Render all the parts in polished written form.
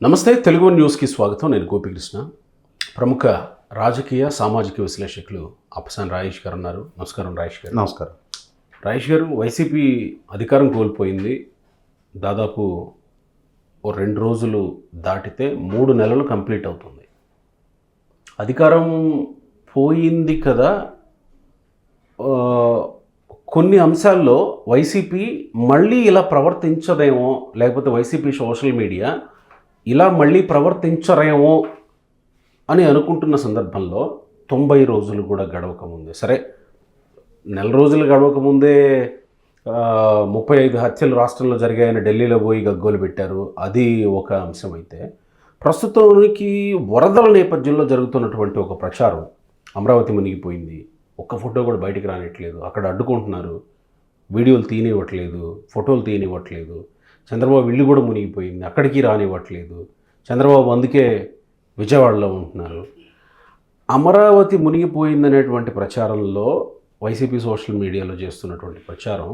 నమస్తే, తెలుగు న్యూస్కి స్వాగతం. నేను గోపికృష్ణ. ప్రముఖ రాజకీయ సామాజిక విశ్లేషకులు అప్పసాని రాజేష్ గారు ఉన్నారు. నమస్కారం రాజేష్ గారు. నమస్కారం. రాజేష్ గారు, వైసీపీ అధికారం కోల్పోయింది. దాదాపు 2 రోజులు దాటితే 3 నెలలు కంప్లీట్ అవుతుంది. అధికారం పోయింది కదా, కొన్ని అంశాల్లో వైసీపీ మళ్ళీ ఇలా ప్రవర్తించదేమో, లేకపోతే వైసీపీ సోషల్ మీడియా ఇలా మళ్ళీ ప్రవర్తించరేమో అని అనుకుంటున్న సందర్భంలో 90 రోజులు కూడా గడవకముందే, సరే నెల రోజులు గడవకముందే 35 హత్యలు రాష్ట్రంలో జరిగాయని ఢిల్లీలో పోయి గగ్గోలు పెట్టారు. అది ఒక అంశం అయితే, ప్రస్తుతానికి వరదల నేపథ్యంలో జరుగుతున్నటువంటి ఒక ప్రచారం, అమరావతి మునిగిపోయింది, ఒక్క ఫోటో కూడా బయటికి రానివ్వట్లేదు, అక్కడ అడ్డుకుంటున్నారు, వీడియోలు తీయనివ్వట్లేదు, ఫోటోలు తీయనివ్వట్లేదు, చంద్రబాబు ఇల్లు కూడా మునిగిపోయింది, అక్కడికి రానివ్వట్లేదు, చంద్రబాబు అందుకే విజయవాడలో ఉంటున్నారు. అమరావతి మునిగిపోయిందనేటువంటి ప్రచారంలో వైసీపీ సోషల్ మీడియాలో చేస్తున్నటువంటి ప్రచారం,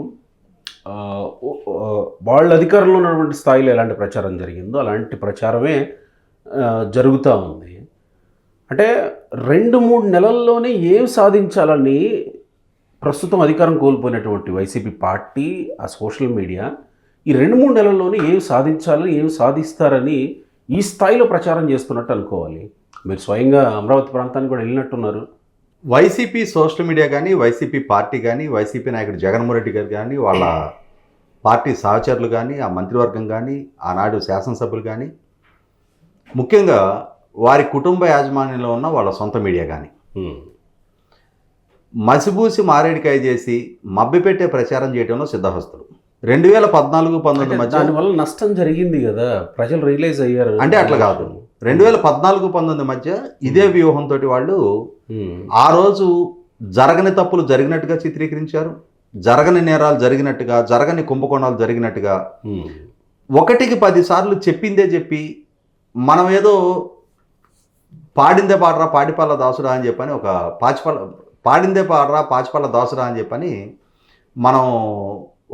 వాళ్ళ అధికారంలో ఉన్నటువంటి స్థాయిలో ఎలాంటి ప్రచారం జరిగిందో అలాంటి ప్రచారమే జరుగుతూ ఉంది. అంటే 2-3 నెలల్లోనే ఏం సాధించాలని ప్రస్తుతం అధికారం కోల్పోయినటువంటి వైసీపీ పార్టీ, ఆ సోషల్ మీడియా ఈ 2-3 నెలల్లోనే ఏం సాధించాలని, ఏం సాధిస్తారని ఈ స్థాయిలో ప్రచారం చేస్తున్నట్టు అనుకోవాలి. మీరు స్వయంగా అమరావతి ప్రాంతానికి కూడా వెళ్ళినట్టున్నారు. వైసీపీ సోషల్ మీడియా కానీ, వైసీపీ పార్టీ కానీ, వైసీపీ నాయకుడు జగన్మోహన్ రెడ్డి గారు కానీ, వాళ్ళ పార్టీ సహచరులు కానీ, ఆ మంత్రివర్గం కానీ, ఆనాడు శాసనసభ్యులు కానీ, ముఖ్యంగా వారి కుటుంబ యాజమాన్యంలో ఉన్న వాళ్ళ సొంత మీడియా కానీ మసిబూసి మారేడికాయ చేసి మభ్యపెట్టే ప్రచారం చేయడంలో సిద్ధహస్తులు. 2014-19 మధ్య దానివల్ల నష్టం జరిగింది కదా, ప్రజలు రియలైజ్ అయ్యారు. అంటే అట్లా కాదు, 2014-19 మధ్య ఇదే వ్యూహంతో వాళ్ళు ఆ రోజు జరగని తప్పులు జరిగినట్టుగా చిత్రీకరించారు, జరగని నేరాలు జరిగినట్టుగా, జరగని కుంభకోణాలు జరిగినట్టుగా 1కి 10 సార్లు చెప్పిందే చెప్పి, మనం ఏదో పాడిందే పాడరా పాడిపల్ల దాసుడా అని చెప్పని, ఒక పాడిందే పాడరా పాచిపల్ల దాసుడా అని చెప్పని మనం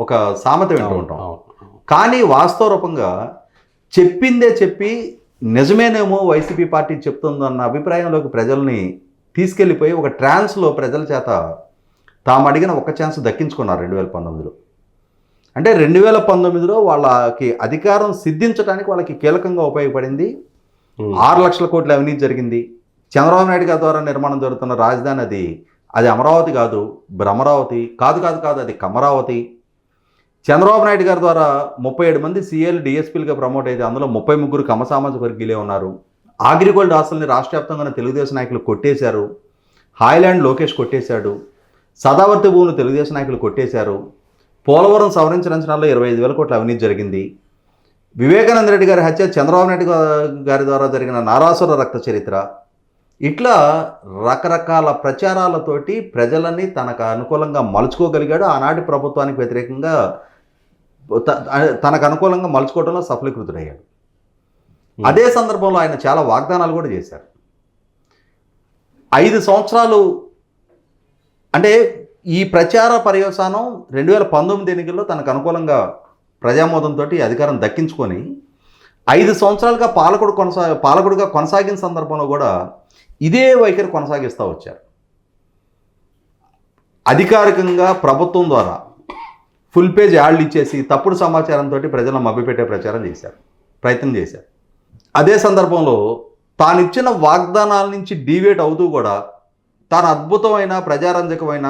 ఒక సామెత వింటూ ఉంటాం. కానీ వాస్తవ రూపంగా చెప్పిందే చెప్పి నిజమేనేమో వైసీపీ పార్టీ చెప్తుందన్న అభిప్రాయంలోకి ప్రజల్ని తీసుకెళ్ళిపోయి ఒక ట్రాన్స్లో ప్రజల చేత తాము అడిగిన ఒక ఛాన్స్ దక్కించుకున్నారు 2019లో. అంటే 2019లో వాళ్ళకి అధికారం సిద్ధించడానికి వాళ్ళకి కీలకంగా ఉపయోగపడింది 6 లక్షల కోట్ల అవినీతి జరిగింది. చంద్రబాబు నాయుడు గారి ద్వారా నిర్మాణం జరుగుతున్న రాజధాని అది అమరావతి కాదు, భ్రమరావతి కాదు, అది కమరావతి. చంద్రబాబు నాయుడు గారి ద్వారా 37 మంది సీఏలు డిఎస్పీలుగా ప్రమోట్ అయితే అందులో 33 కమ సామాజిక వర్గీయులే ఉన్నారు. అగ్రిగోల్డ్ ఆస్తుల్ని రాష్ట్ర వ్యాప్తంగా తెలుగుదేశం నాయకులు కొట్టేశారు. హాయ్లాండ్ లోకేష్ కొట్టేశాడు. సదావర్తి భూములు తెలుగుదేశం నాయకులు కొట్టేశారు. పోలవరం సవరించిన అంచనాల్లో 25,000 కోట్ల అవినీతి జరిగింది. వివేకానంద రెడ్డి గారి హత్య చంద్రబాబు నాయుడు గారి ద్వారా జరిగిన నారాసుర రక్త చరిత్ర. ఇట్లా రకరకాల ప్రచారాలతోటి ప్రజలని తనకు అనుకూలంగా మలుచుకోగలిగాడు. ఆనాటి ప్రభుత్వానికి వ్యతిరేకంగా తనకు అనుకూలంగా మలుచుకోవడంలో సఫలీకృతుడయ్యాడు. అదే సందర్భంలో ఆయన చాలా వాగ్దానాలు కూడా చేశారు. 5 సంవత్సరాలు అంటే ఈ ప్రచార పర్యవసానం 2019 ఎన్నికల్లో తనకు అనుకూలంగా ప్రజామోదంతో అధికారం దక్కించుకొని 5 సంవత్సరాలుగా పాలకుడుగా కొనసాగిన సందర్భంలో కూడా ఇదే వైఖరి కొనసాగిస్తూ వచ్చారు. అధికారికంగా ప్రభుత్వం ద్వారా ఫుల్ పేజ్ యాడ్లు ఇచ్చేసి తప్పుడు సమాచారంతో ప్రజలను మభ్యపెట్టే ప్రయత్నం చేశారు. అదే సందర్భంలో తాను ఇచ్చిన వాగ్దానాల నుంచి డీవియేట్ అవుతూ కూడా తాను అద్భుతమైన ప్రజారంజకమైన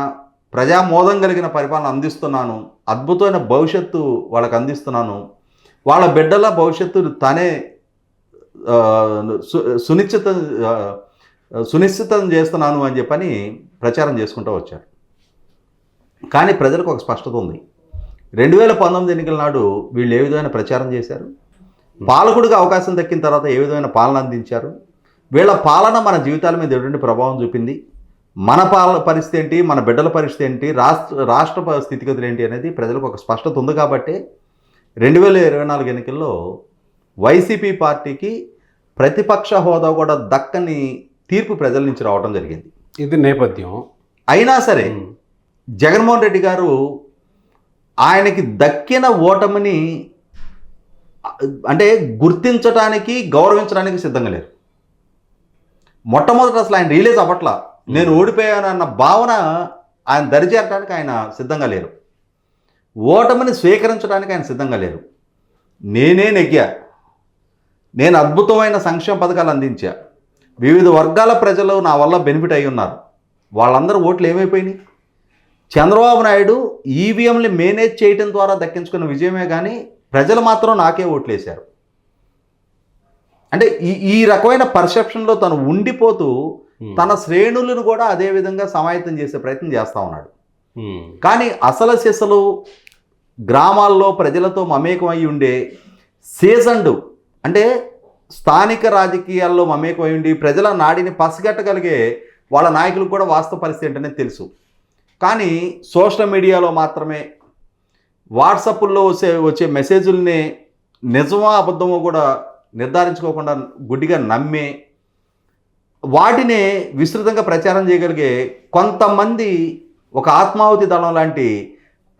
ప్రజామోదం కలిగిన పరిపాలన అందిస్తున్నాను, అద్భుతమైన భవిష్యత్తు వాళ్ళకు అందిస్తున్నాను, వాళ్ళ బిడ్డల భవిష్యత్తు తానే సునిశ్చితం చేస్తున్నాను అని చెప్పని ప్రచారం చేసుకుంటూ వచ్చారు. కానీ ప్రజలకు ఒక స్పష్టత ఉంది. 2019 ఎన్నికల నాడు వీళ్ళు ఏ విధమైన ప్రచారం చేశారు, పాలకుడిగా అవకాశం దక్కిన తర్వాత ఏ విధమైన పాలన అందించారు, వీళ్ళ పాలన మన జీవితాల మీద ఎటువంటి ప్రభావం చూపింది, మన పరిస్థితి ఏంటి, మన బిడ్డల పరిస్థితి ఏంటి, రాష్ట్ర స్థితిగతులు ఏంటి అనేది ప్రజలకు ఒక స్పష్టత ఉంది. కాబట్టి 2024 ఎన్నికల్లో వైసీపీ పార్టీకి ప్రతిపక్ష హోదా కూడా దక్కని తీర్పు ప్రజల నుంచి రావడం జరిగింది. ఇది నేపథ్యం అయినా సరే జగన్మోహన్ రెడ్డి గారు ఆయనకి దక్కిన ఓటమిని అంటే గుర్తించడానికి గౌరవించడానికి సిద్ధంగా లేరు. మొట్టమొదట అసలు ఆయన రియలైజ్ అవ్వట్లా, నేను ఓడిపోయానన్న భావన ఆయన దరిచేరడానికి ఆయన సిద్ధంగా లేరు. ఓటమిని స్వీకరించడానికి ఆయన సిద్ధంగా లేరు. నేనే నెగ్గా, నేను అద్భుతమైన సంక్షేమ పథకాలు అందించా, వివిధ వర్గాల ప్రజలు నా వల్ల బెనిఫిట్ అయి ఉన్నారు, వాళ్ళందరూ ఓట్లు ఏమైపోయినాయి? చంద్రబాబు నాయుడు ఈవీఎంని మేనేజ్ చేయడం ద్వారా దక్కించుకున్న విజయమే కానీ ప్రజలు మాత్రం నాకే ఓట్లు వేశారు. అంటే ఈ రకమైన పర్సెప్షన్లో తను ఉండిపోతూ తన శ్రేణులను కూడా అదే విధంగా సమాయత్తం చేసే ప్రయత్నం చేస్తూ ఉన్నాడు. కానీ అసలు సిసలు గ్రామాల్లో ప్రజలతో మమేకం అయి ఉండే సీజన్డ్, అంటే స్థానిక రాజకీయాల్లో మమేకం అయి ఉండి ప్రజల నాడిని పసిగట్టగలిగే వాళ్ళ నాయకులకు కూడా వాస్తవ పరిస్థితి ఏంటనే తెలుసు. కానీ సోషల్ మీడియాలో మాత్రమే వాట్సాప్లో వచ్చే మెసేజ్ల్ని నిజమా అబద్ధమో కూడా నిర్ధారించుకోకుండా గుడ్డిగా నమ్మే వాటినే విస్తృతంగా ప్రచారం చేయగలిగే కొంతమంది ఒక ఆత్మాహుతి దళం లాంటి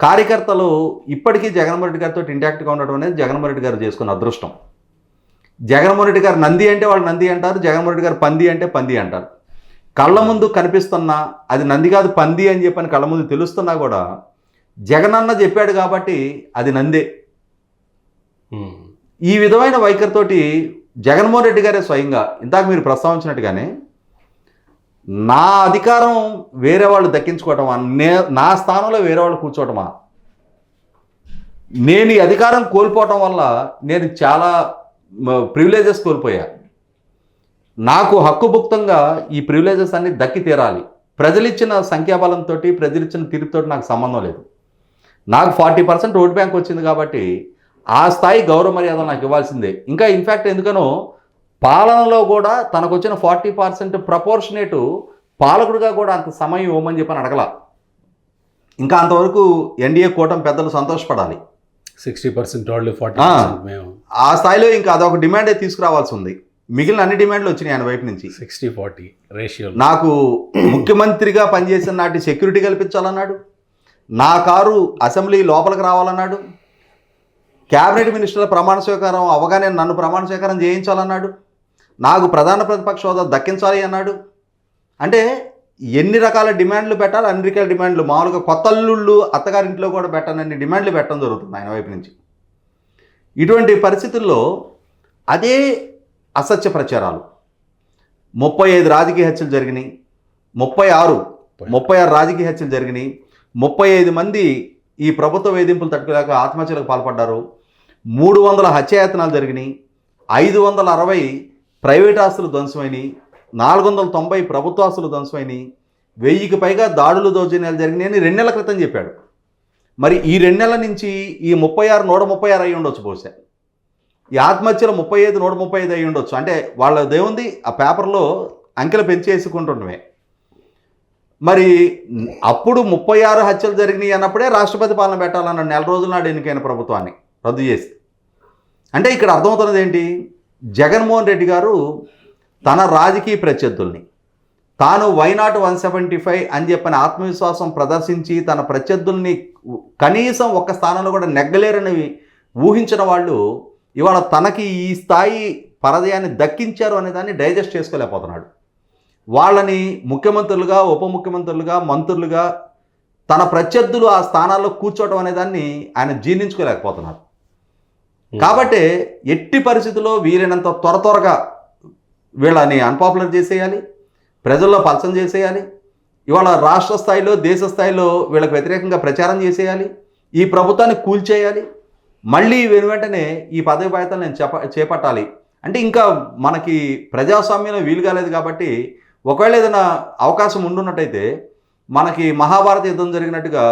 కార్యకర్తలు ఇప్పటికీ జగన్మోహన్ రెడ్డి గారితో ఇంటాక్ట్గా ఉండడం అనేది జగన్మోహన్ రెడ్డి గారు చేసుకున్న అదృష్టం. జగన్మోహన్ రెడ్డి గారు నంది అంటే వాళ్ళు నంది అంటారు, జగన్మోహన్ రెడ్డి గారు పంది అంటే పంది అంటారు. కళ్ళ ముందు కనిపిస్తున్నా అది నంది కాదు పంది అని చెప్పని కళ్ళ ముందు తెలుస్తున్నా కూడా జగనన్న చెప్పాడు కాబట్టి అది నందే. ఈ విధమైన వైఖరితోటి జగన్మోహన్ రెడ్డి గారే స్వయంగా ఇందాక మీరు ప్రస్తావించినట్టుగానే నా అధికారం వేరే వాళ్ళు దక్కించుకోవటమా, నా స్థానంలో వేరే వాళ్ళు కూర్చోవటమా, నేను ఈ అధికారం కోల్పోవటం వల్ల నేను చాలా ప్రివిలేజెస్ కోల్పోయా, నాకు హక్కుభుక్తంగా ఈ ప్రివిలేజెస్ అన్ని దక్కి తీరాలి, ప్రజలిచ్చిన సంఖ్యాబలంతో ప్రజలిచ్చిన తీర్పుతో నాకు సంబంధం లేదు, నాకు 40% ఓట్ బ్యాంక్ వచ్చింది కాబట్టి ఆ స్థాయి గౌరవ మర్యాదలు నాకు ఇవ్వాల్సిందే. ఇంకా ఇన్ఫ్యాక్ట్ ఎందుకనో పాలనలో కూడా తనకు వచ్చిన 40% ప్రపోర్షనేట్ పాలకుడిగా కూడా అంత సమయం ఇవ్వమని చెప్పని అడగల. ఇంకా అంతవరకు ఎన్డీఏ కూటమి పెద్దలు సంతోషపడాలి. 60% వాళ్ళు 40% మేము ఆ స్థాయిలో ఇంకా అదొక డిమాండే తీసుకురావాల్సి ఉంది. మిగిలిన అన్ని డిమాండ్లు వచ్చినాయి ఆయన వైపు నుంచి. 60-40 రేషియో. నాకు ముఖ్యమంత్రిగా పనిచేసిన నాటి సెక్యూరిటీ కల్పించాలన్నాడు, నా కారు అసెంబ్లీ లోపలికి రావాలన్నాడు, క్యాబినెట్ మినిస్టర్ల ప్రమాణ స్వీకారం అవగానే నన్ను ప్రమాణ స్వీకారం చేయించాలన్నాడు, నాకు ప్రధాన ప్రతిపక్ష హోదా దక్కించాలి అన్నాడు. అంటే ఎన్ని రకాల డిమాండ్లు పెట్టాలి, అన్ని రకాల డిమాండ్లు మామూలుగా కొత్త అల్లుళ్ళు అత్తగారింట్లో కూడా పెట్టనన్ని డిమాండ్లు పెట్టడం జరుగుతుంది ఆయన వైపు నుంచి. ఇటువంటి పరిస్థితుల్లో అదే అసత్య ప్రచారాలు 35 రాజకీయ హత్యలు జరిగినాయి, 36 రాజకీయ హత్యలు జరిగినాయి, 35 మంది ఈ ప్రభుత్వ వేధింపులు తట్టుకోలేక ఆత్మహత్యలకు పాల్పడ్డారు, 300 హత్యాయత్నాలు జరిగినాయి, 560 ప్రైవేట్ ఆస్తులు ధ్వంసమైనవి, 490 ప్రభుత్వ ఆస్తులు ధ్వంసమైనవి, 1000కి పైగా దాడులు దౌర్జన్యాలు జరిగినాయని 2 నెలల క్రితం చెప్పాడు. మరి ఈ 2 నెలల నుంచి ఈ 136 అయ్యి ఉండొచ్చు బహుశా. ఈ ఆత్మహత్యలు 35 135 అయ్యి ఉండొచ్చు. అంటే వాళ్ళదేముంది ఆ పేపర్లో అంకెలు పెంచేసుకుంటుండమే. మరి అప్పుడు 36 హత్యలు జరిగినాయి అన్నప్పుడే రాష్ట్రపతి పాలన పెట్టాలన్న 4 రోజుల నాడు ఎన్నికైన ప్రభుత్వాన్ని రద్దు చేసి. అంటే ఇక్కడ అర్థమవుతున్నది ఏంటి, జగన్మోహన్ రెడ్డి గారు తన రాజకీయ ప్రత్యర్థుల్ని తాను వైనాట్ 175 అని చెప్పని ఆత్మవిశ్వాసం ప్రదర్శించి తన ప్రత్యర్థుల్ని కనీసం ఒక్క స్థానంలో కూడా నెగ్గలేరని ఊహించిన వాళ్ళు ఇవాళ తనకి ఈ స్థాయి పరాజయాన్ని దక్కించారు అనే దాన్ని డైజెస్ట్ చేసుకోలేకపోతున్నాడు. వాళ్ళని ముఖ్యమంత్రులుగా, ఉప ముఖ్యమంత్రులుగా, మంత్రులుగా తన ప్రత్యర్థులు ఆ స్థానాల్లో కూర్చోవడం అనే దాన్ని ఆయన జీర్ణించుకోలేకపోతున్నారు. కాబట్టి ఎట్టి పరిస్థితుల్లో వీలైనంత త్వరగా వీళ్ళని అన్పాపులర్ చేసేయాలి, ప్రజల్లో పలసం చేసేయాలి, ఇవాళ రాష్ట్ర స్థాయిలో దేశ స్థాయిలో వీళ్ళకి వ్యతిరేకంగా ప్రచారం చేసేయాలి, ఈ ప్రభుత్వాన్ని కూల్చేయాలి, మళ్ళీ వెనువెంటనే ఈ పదవి బాధ్యతలు నేను చేపట్టాలి. అంటే ఇంకా మనకి ప్రజాస్వామ్యంలో వీలు కాలేదు కాబట్టి ఒకవేళ ఏదైనా అవకాశం ఉండున్నట్టయితే మనకి మహాభారత యుద్ధం జరిగినట్టుగా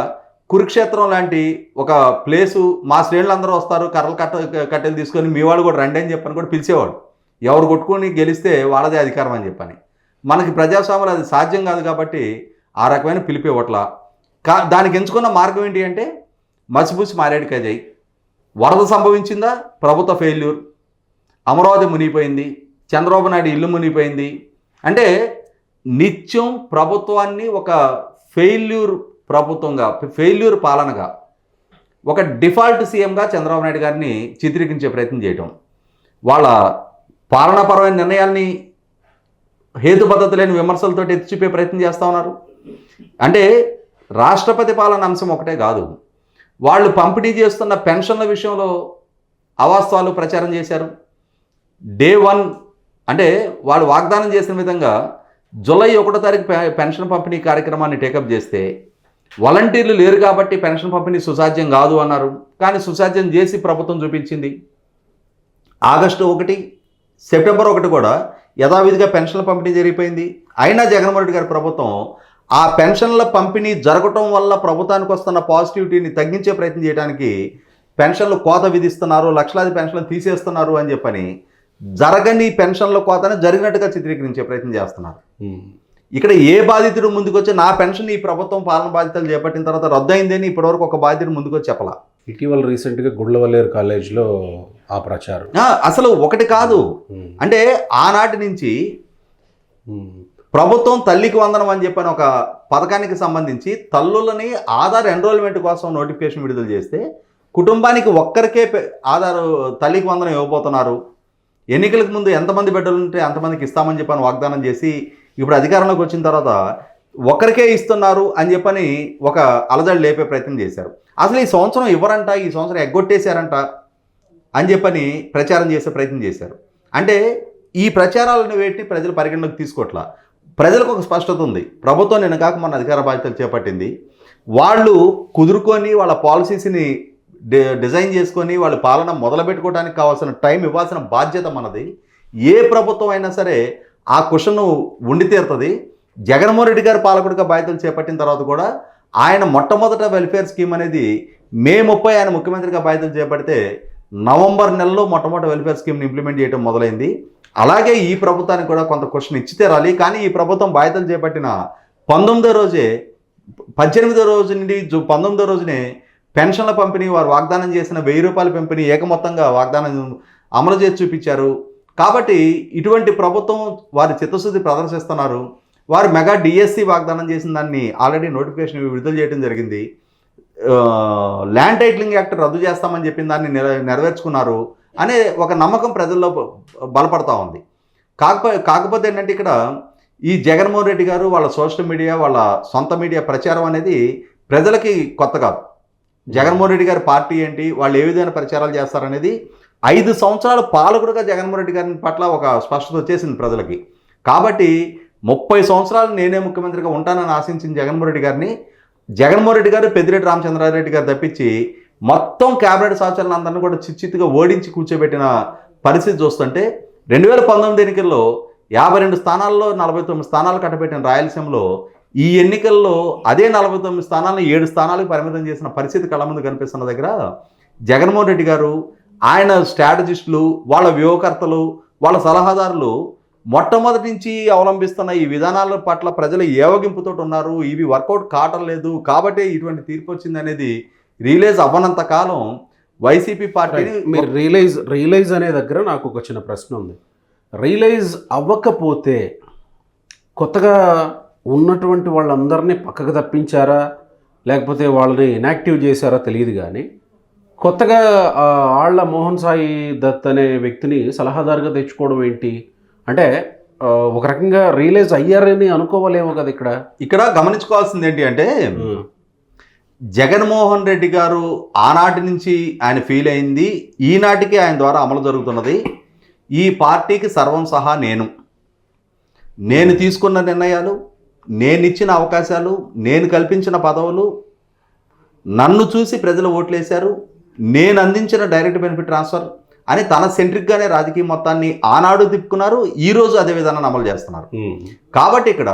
కురుక్షేత్రం లాంటి ఒక ప్లేసు మా శ్రేణులందరూ వస్తారు, కర్రలు కట్టెలు తీసుకొని మీ వాళ్ళు కూడా రండి అని చెప్పని కూడా పిలిచేవాడు. ఎవరు కొట్టుకొని గెలిస్తే వాళ్ళదే అధికారం అని చెప్పని. మనకి ప్రజాస్వామ్యంలో అది సాధ్యం కాదు కాబట్టి ఆ రకమైన పిలిపేవట్ల. దానికి ఎంచుకున్న మార్గం ఏంటి అంటే మసిపూసి మారేడుకాయ చేయి. వరద సంభవించిందా, ప్రభుత్వ ఫెయిల్యూర్, అమరావతి మునిగిపోయింది, చంద్రబాబు నాయుడు ఇల్లు మునిగిపోయింది. అంటే నిత్యం ప్రభుత్వాన్ని ఒక ఫెయిల్యూర్ ప్రభుత్వంగా, ఫెయిల్యూర్ పాలనగా, ఒక డిఫాల్ట్ సీఎంగా చంద్రబాబు నాయుడు గారిని చిత్రీకరించే ప్రయత్నం చేయటం, వాళ్ళ పాలనాపరమైన నిర్ణయాల్ని హేతుబద్ధత లేని విమర్శలతో ఎత్తి చూపే ప్రయత్నం చేస్తూ ఉన్నారు. అంటే రాష్ట్రపతి పాలన అంశం ఒకటే కాదు, వాళ్ళు పంపిణీ చేస్తున్న పెన్షన్ల విషయంలో అవాస్తవాలు ప్రచారం చేశారు. డే 1 అంటే వాళ్ళు వాగ్దానం చేసిన విధంగా జూలై 1వ తారీఖు పెన్షన్ పంపిణీ కార్యక్రమాన్ని టేకప్ చేస్తే వాలంటీర్లు లేరు కాబట్టి పెన్షన్ పంపిణీ సుసాధ్యం కాదు అన్నారు. కానీ సుసాధ్యం చేసి ప్రభుత్వం చూపించింది. ఆగస్టు 1, సెప్టెంబర్ 1 కూడా యథావిధిగా పెన్షన్ల పంపిణీ జరిగిపోయింది. అయినా జగన్మోహన్ రెడ్డి గారి ప్రభుత్వం ఆ పెన్షన్ల పంపిణీ జరగటం వల్ల ప్రభుత్వానికి వస్తున్న పాజిటివిటీని తగ్గించే ప్రయత్నం చేయడానికి పెన్షన్లు కోత విధిస్తున్నారు, లక్షలాది పెన్షన్లు తీసేస్తున్నారు అని చెప్పని జరగని పెన్షన్ల కోతను జరిగినట్టుగా చిత్రీకరించే ప్రయత్నం చేస్తున్నారు. ఇక్కడ ఏ బాధితుడు ముందుకొచ్చి నా పెన్షన్ ఈ ప్రభుత్వం పాలన బాధ్యతలు చేపట్టిన తర్వాత రద్దయిందని ఇప్పటివరకు ఒక బాధితుడు ముందుకొచ్చి చెప్పలా. ఇటీవల రీసెంట్గా గుండ్లవల్లేరు కాలేజ్లో ఆ ప్రచారం అసలు ఒకటి కాదు. అంటే ఆనాటి నుంచి ప్రభుత్వం తల్లికి వందనం అని చెప్పని ఒక పథకానికి సంబంధించి తల్లులని ఆధార్ ఎన్రోల్మెంట్ కోసం నోటిఫికేషన్ విడుదల చేస్తే కుటుంబానికి ఒక్కరికే ఆధార్ తల్లికి వందనం ఇవ్వబోతున్నారు. ఎన్నికలకు ముందు ఎంతమంది బిడ్డలు ఉంటే అంతమందికి ఇస్తామని చెప్పని వాగ్దానం చేసి ఇప్పుడు అధికారంలోకి వచ్చిన తర్వాత ఒకరికే ఇస్తున్నారు అని చెప్పని ఒక అలజడి లేపే ప్రయత్నం చేశారు. అసలు ఈ సంవత్సరం ఇవ్వరంట, ఈ సంవత్సరం ఎగ్గొట్టేశారంట అని చెప్పని ప్రచారం చేసే ప్రయత్నం చేశారు. అంటే ఈ ప్రచారాలను వేటి ప్రజలు పరిగణలోకి తీసుకోవట్లా. ప్రజలకు ఒక స్పష్టత ఉంది. ప్రభుత్వం నిన్న కాక మన అధికార బాధ్యతలు చేపట్టింది. వాళ్ళు కుదురుకొని వాళ్ళ పాలసీస్ని డిజైన్ చేసుకొని వాళ్ళ పాలన మొదలుపెట్టుకోవడానికి కావాల్సిన టైం ఇవ్వాల్సిన బాధ్యత మనది. ఏ ప్రభుత్వం అయినా సరే ఆ క్వశ్చన్ ఉండి తీరుతుంది. జగన్మోహన్ రెడ్డి గారు పాలకుడిగా బాధ్యతలు చేపట్టిన తర్వాత కూడా ఆయన మొట్టమొదట వెల్ఫేర్ స్కీమ్ అనేది మే 30 ఆయన ముఖ్యమంత్రిగా బాధ్యతలు చేపడితే నవంబర్ నెలలో మొట్టమొదటి వెల్ఫేర్ స్కీమ్ని ఇంప్లిమెంట్ చేయడం మొదలైంది. అలాగే ఈ ప్రభుత్వానికి కూడా కొంత క్వశ్చన్ ఇచ్చి తీరాలి. కానీ ఈ ప్రభుత్వం బాధ్యతలు చేపట్టిన 18వ రోజే 18వ రోజు నుండి 19వ రోజునే పెన్షన్ల పంపిణీ వారు వాగ్దానం చేసిన 1000 రూపాయల పంపిణీ ఏకమొత్తంగా వాగ్దానం అమలు చేసి చూపించారు. కాబట్టి ఇటువంటి ప్రభుత్వం వారి చిత్తశుద్ధి ప్రదర్శిస్తున్నారు. వారు మెగా డిఎస్సి వాగ్దానం చేసిన దాన్ని ఆల్రెడీ నోటిఫికేషన్ విడుదల చేయడం జరిగింది. ల్యాండ్ టైటిలింగ్ యాక్ట్ రద్దు చేస్తామని చెప్పిన దాన్ని నెరవేర్చుకున్నారు అనే ఒక నమ్మకం ప్రజల్లో బలపడతా ఉంది. కాకపోతే ఏంటంటే ఇక్కడ ఈ జగన్మోహన్ రెడ్డి గారు వాళ్ళ సోషల్ మీడియా వాళ్ళ సొంత మీడియా ప్రచారం అనేది ప్రజలకి కొత్త కాదు. జగన్మోహన్ రెడ్డి గారి పార్టీ ఏంటి, వాళ్ళు ఏ విధమైన ప్రచారాలు చేస్తారనేది 5 సంవత్సరాల పాలకుడుగా జగన్మోహన్ రెడ్డి గారి పట్ల ఒక స్పష్టత వచ్చేసింది ప్రజలకి. కాబట్టి 30 సంవత్సరాలు నేనే ముఖ్యమంత్రిగా ఉంటానని ఆశించిన జగన్మోహన్ రెడ్డి గారు పెద్దిరెడ్డి రామచంద్రారెడ్డి గారు తప్పించి మొత్తం క్యాబినెట్ సహచరులను అందరినీ కూడా చిచ్చిత్తుగా ఓడించి కూర్చోబెట్టిన పరిస్థితి చూస్తుంటే 2019 ఎన్నికల్లో 52 స్థానాల్లో 49 స్థానాలు కట్టబెట్టిన రాయలసీమలో ఈ ఎన్నికల్లో అదే 49 స్థానాలను 7 స్థానాలకు పరిమితం చేసిన పరిస్థితి కళ్ళ ముందు కనిపిస్తున్న దగ్గర జగన్మోహన్ రెడ్డి గారు ఆయన స్ట్రాటజిస్టులు వాళ్ళ వ్యూహకర్తలు వాళ్ళ సలహాదారులు మొట్టమొదటి నుంచి అవలంబిస్తున్న ఈ విధానాల పట్ల ప్రజలు ఏవగింపుతో ఉన్నారు. ఇవి వర్కౌట్ కావటం లేదు కాబట్టి ఇటువంటి తీర్పు వచ్చింది అనేది రియలైజ్ అవ్వనంత కాలం వైసీపీ పార్టీని మీరు రియలైజ్ అనే దగ్గర నాకు ఒక చిన్న ప్రశ్న ఉంది. రియలైజ్ అవ్వకపోతే కొత్తగా ఉన్నటువంటి వాళ్ళందరినీ పక్కకు తప్పించారా లేకపోతే వాళ్ళని ఇనాక్టివ్ చేశారా తెలియదు. కానీ కొత్తగా ఆళ్ల మోహన్ సాయి దత్ అనే వ్యక్తిని సలహాదారుగా తెచ్చుకోవడం ఏంటి అంటే ఒక రకంగా రియలైజ్ అయ్యారని అనుకోవాలేమో కదా. ఇక్కడ గమనించుకోవాల్సింది ఏంటి అంటే జగన్మోహన్ రెడ్డి గారు ఆనాటి నుంచి ఆయన ఫీల్ అయింది, ఈనాటికి ఆయన ద్వారా అమలు జరుగుతున్నది. ఈ పార్టీకి సర్వం సహా నేను తీసుకున్న నిర్ణయాలు, నేను ఇచ్చిన అవకాశాలు, నేను కల్పించిన పదవులు, నన్ను చూసి ప్రజలు ఓట్లేశారు, నేను అందించిన డైరెక్ట్ బెనిఫిట్ ట్రాన్స్ఫర్ అని తన సెంట్రిక్గానే రాజకీయ మొత్తాన్ని ఆనాడు తిప్పుకున్నారు. ఈరోజు అదే విధానాన్ని అమలు చేస్తున్నారు. కాబట్టి ఇక్కడ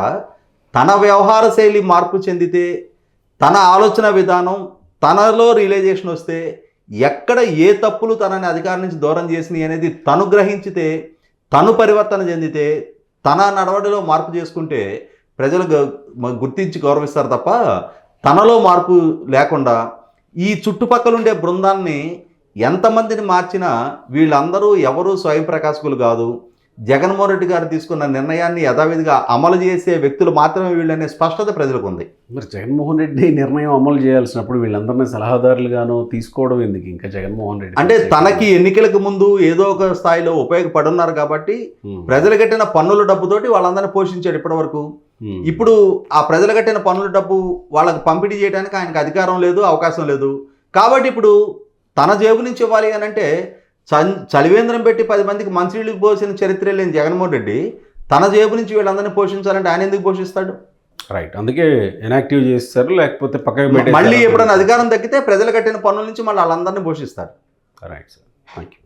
తన వ్యవహార శైలి మార్పు చెందితే, తన ఆలోచన విధానం తనలో రియలైజేషన్ వస్తే, ఎక్కడ ఏ తప్పులు తనని అధికారం నుంచి దూరం చేసినాయి అనేది తను గ్రహించితే, తను పరివర్తన చెందితే, తన నడవడిలో మార్పు చేసుకుంటే ప్రజలు గుర్తించి గౌరవిస్తారు తప్ప తనలో మార్పు లేకుండా ఈ చుట్టుపక్కల ఉండే బృందాన్ని ఎంతమందిని మార్చినా వీళ్ళందరూ ఎవరు స్వయం ప్రకాశకులు కాదు. జగన్మోహన్ రెడ్డి గారు తీసుకున్న నిర్ణయాన్ని యథావిధిగా అమలు చేసే వ్యక్తులు మాత్రమే వీళ్ళనే స్పష్టత ప్రజలకు ఉంది. మరి జగన్మోహన్ రెడ్డి నిర్ణయం అమలు చేయాల్సినప్పుడు వీళ్ళందరినీ సలహాదారులుగాను తీసుకోవడం ఎందుకు ఇంకా జగన్మోహన్ రెడ్డి? అంటే తనకి ఎన్నికలకు ముందు ఏదో ఒక స్థాయిలో ఉపయోగపడున్నారు కాబట్టి ప్రజలు కట్టిన పన్నుల డబ్బుతోటి వాళ్ళందరినీ పోషించాడు ఇప్పటివరకు. ఇప్పుడు ఆ ప్రజలు కట్టిన పన్నుల డబ్బు వాళ్ళకి పంపిణీ చేయడానికి ఆయనకు అధికారం లేదు, అవకాశం లేదు. కాబట్టి ఇప్పుడు తన జేబు నుంచి ఇవ్వాలి అని అంటే చలివేంద్రం పెట్టి 10 మందికి మంచినీళ్ళకి పోసిన చరిత్ర లేని జగన్మోహన్ రెడ్డి తన జేబు నుంచి వీళ్ళందరినీ పోషించాలంటే ఆయన ఎందుకు పోషిస్తాడు? రైట్, అందుకే ఇనాక్టివ్ చేస్తారు, లేకపోతే పక్కన మళ్ళీ ఎప్పుడైనా అధికారం దక్కితే ప్రజలు కట్టిన పన్నుల నుంచి మళ్ళీ వాళ్ళందరినీ పోషిస్తారు. Right sir, thank you.